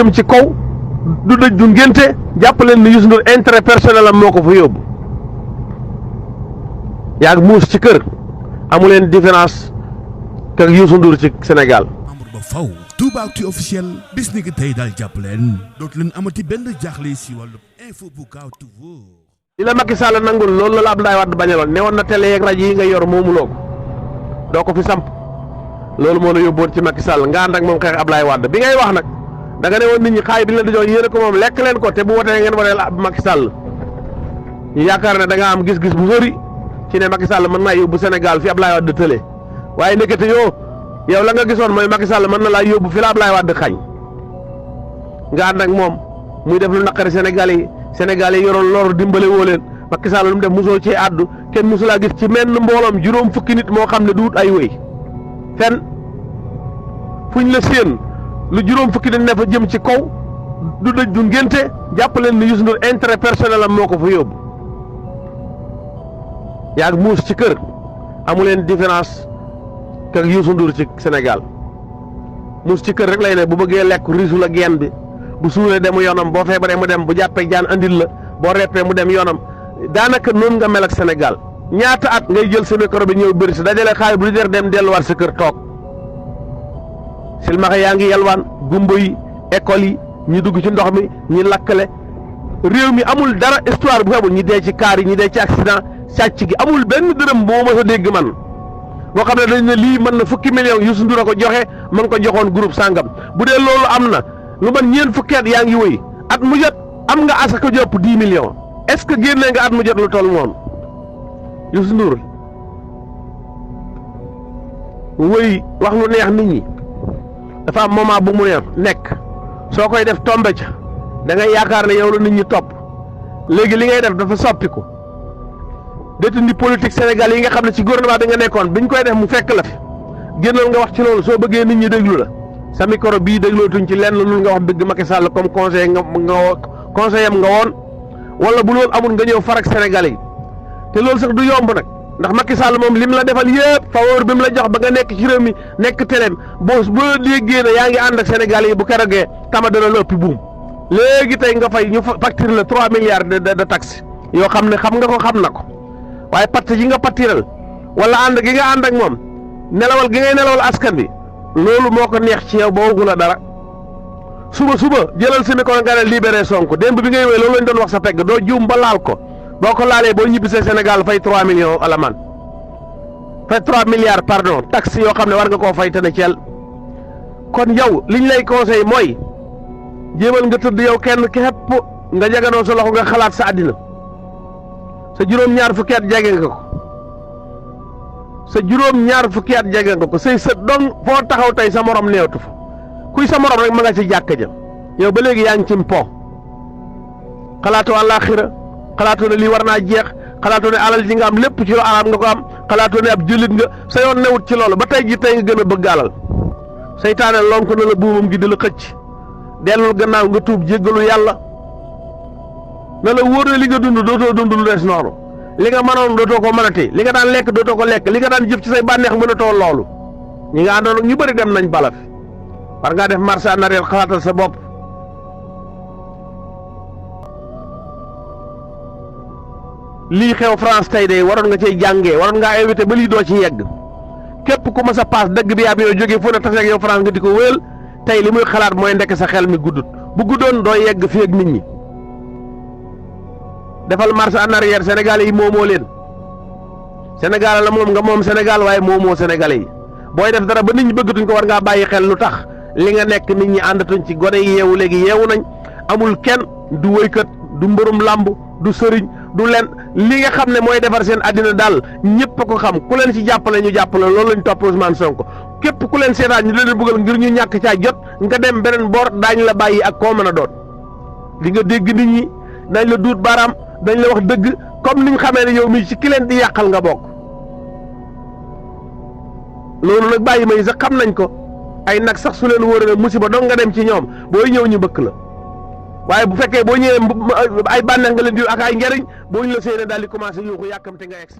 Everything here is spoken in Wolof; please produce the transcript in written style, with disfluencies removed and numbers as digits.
jëm ci kaw du dëj du ngénte jàpp leen ni Youssou Ndour intérêt personnel am moo ko fa yóbbu yaa muus ci kër amu leen différence kër Youssou Ndour ci Sénégal. membre ba faw Toubactu officiel bis ni ki tey daal jàpp leen dootu leen amati benn jaaxle si wàllu info bu gaaw te wóor. li la Macky Sall nangul loolu la Abdoulaye Wade bañaloon ne woon na télé yeeg rajo yi nga yor moomuloo ko doo ko fi samp loolu moo la yóbboon ci Macky Sall nga ànd ak moom xeex Abdoulaye Wade bi ngay wax nag da nga ne woon nit ñi xaay bi ñu leen di jox yéene ko moom lekk leen ko te bu wotee ngeen woteel Macky Sall ñu yaakaar ne da nga am gis-gis bu sori ci ne Macky Sall mën naa yóbbu Sénégal fi Abdoulaye Wade tële waaye nekkati yow la nga gisoon mooy Macky Sall mën na laa yóbbu fi la Abdoulaye Wade xañ nga ànd ak moom muy def lu naqari Sénégal yi yoroon loru dimbale woo leen Macky Sall lu mu def mosoo cee àddu kenn mosulaa gis ci menn mbooloom juróom fukki nit moo xam ne duut ay wéy fenn fuñ la séen lu juróom fukki nit ne fa jëm ci kaw du dëj du ngénte jàpp leen ni Youssou Ndour intérêt personnel am moo ko fa yóbbu yaa muus ci kër amu leen différence kër Youssou Ndour ci Sénégal muus ci kër rek lay ne bu bëggee lekk risu la geen bi bu suuree demu yoonam boo feebaree mu dem bu jàppee jaan andil la boo reppee mu dem yoonam daanaka noonu nga mel ak Sénégal ñaata at ngay jël sa micro bi ñëw bëri si dajale xaalis bu di dem delluwaat sa kër toog silmaxa yaa ngi yalwaan gumbo yi école yi ñi dugg ci ndox mi ñi lakkale réew mi amul dara histoire bu xamul ñi dee ci kaar yi ñi dee ci accident sàcc gi amul benn dërëm boo ma sa dégg man boo xam ne dañ ne lii mën na fukki millions Youssou Ndour a ko joxe ma ngi ko joxoon groupe sàngam bu dee loolu am na lu man ñeent fukki at yaa ngi wëy at mu jot am nga asaka jopp 10 millions est-ce que génnee nga at mu jot lu toll noonu Youssou Ndour wëy wax lu neex nit ñi dafa am moment bu mu nekk soo koy def tombe ca da ngay yaakaar ne yow la nit ñi topp léegi li ngay def dafa soppiku détenu politique Sénégal yi nga xam ne ci gouvernement bi nga nekkoon biñ koy def mu fekk la fi génnal nga wax ci loolu soo bëggee nit ñi déglu la sa micro bii déglootuñ ci lenn lu nga wax dëgg Macky Sall comme conseiller conseiller am nga woon wala bu loolu amul nga ñëw farak Sénégalais yi te loolu sax du yomb nag ndax Macky Sall moom lim la defal yëpp faveur bi mu la jox ba nga nekk ci réew mi nekk téléem boo déggee ne yaa ngi ànd ak Sénégalais yi bu kerogee tama dana la ëppi buum léegi tey nga fay ñu facture la 3 milliards de taxes yoo xam ne xam nga ko xam na ko waaye patt yi nga pattiral wala ànd gi nga ànd ak moom nelawal gi ngay nelawal askan bi loolu moo ko neex ci yow ba waxu la dara suba jëlal si micro nga ne libéré Sonko démb bi ngay wéy loolu lañ doon wax sa pegg doo juum ba laal ko boo ko laalee boo ñibbisee Sénégal fay 3 millions alamaan fay 3 milliards pardon taxe yoo xam ne war nga koo fay te ne ceel kon yow liñ lay conseil mooy jéemal nga tëdd yow kenn képp nga jaganoo sa loxo nga xalaat sa àddina sa juróom-ñaar fukki at jege nga ko sa juróom-ñaar fukki at jege nga ko say sët dong foo taxaw tey sa morom neewtu fa kuy sa morom rek ma nga ci jàkka ja yow ba léegi yaa ngi ci po xalaatoo àllaaxira xalaatoo ne lii war naa jeex xalaatoo ne alal ji nga am lépp ci lu araam nga ko am xalaatoo ne ab jullit nga sa yoon newut ci loolu ba tey ji tey nga gën a bëgg alal seytaane lonk na la buumam gi di la xëcc dellul gannaaw nga tuub jéggalu yàlla na la wóor ne li nga dund dootoo dund lu des noonu li nga mënoon dootoo ko mënati li nga daan lekk dootoo ko lekk li nga daan jëf ci say bànneex mënatoo loolu ñi nga àndoon ñu bëri dem nañ bala fi war ngaa def marche en arrière xalaatal sa bopp lii xew France tey de waroon nga cay jàngee waroon ngaa invité ba lii doo ci yegg képp ku ma sa paas dëgg bi ab yow jógee fu ne tase ak yow France nga di ko wéyal tey li muy xalaat mooy ndekk sa xel mi guddut bu guddoon doo yegg fi ak nit ñi defal marche en arrière Sénégalais yi moomoo leen Sénégal la moom nga moom Sénégal waaye moomoo Sénégalais yi booy def dara ba nit ñi bëggatuñ ko war ngaa bàyyi xel lu tax li nga nekk nit ñi àndatuñ ci gone yi yeewu léegi yeewu nañ amul kenn du wëykat du mbërum làmb du sëriñ du leen li nga xam ne mooy defar seen àddina daal ñëpp a ko xam ku leen ci jàppale ñu jàppale loolu lañ topp Ousmane Sonko képp ku leen seetaan ñu leen bëggal ngir ñu ñàkk caa jot nga dem beneen boor daañu la bàyyi ak koo mën a doon di nga dégg nit ñi dañ la duut baaraam dañ la wax dëgg comme niñ xamee ne yow mii ci ki leen di yàqal nga bokk loolu nag bàyyi may sax xam nañ ko ay nag sax su leen wóoree ne musiba dong nga dem ci ñoom booy ñëw ñu bëkk la waaye bu fekkee boo ñëwee ay bànneex nga leen di ak ay njariñ boo ñu la séenee daal di commencé yuuxu yàkkamte nga egsi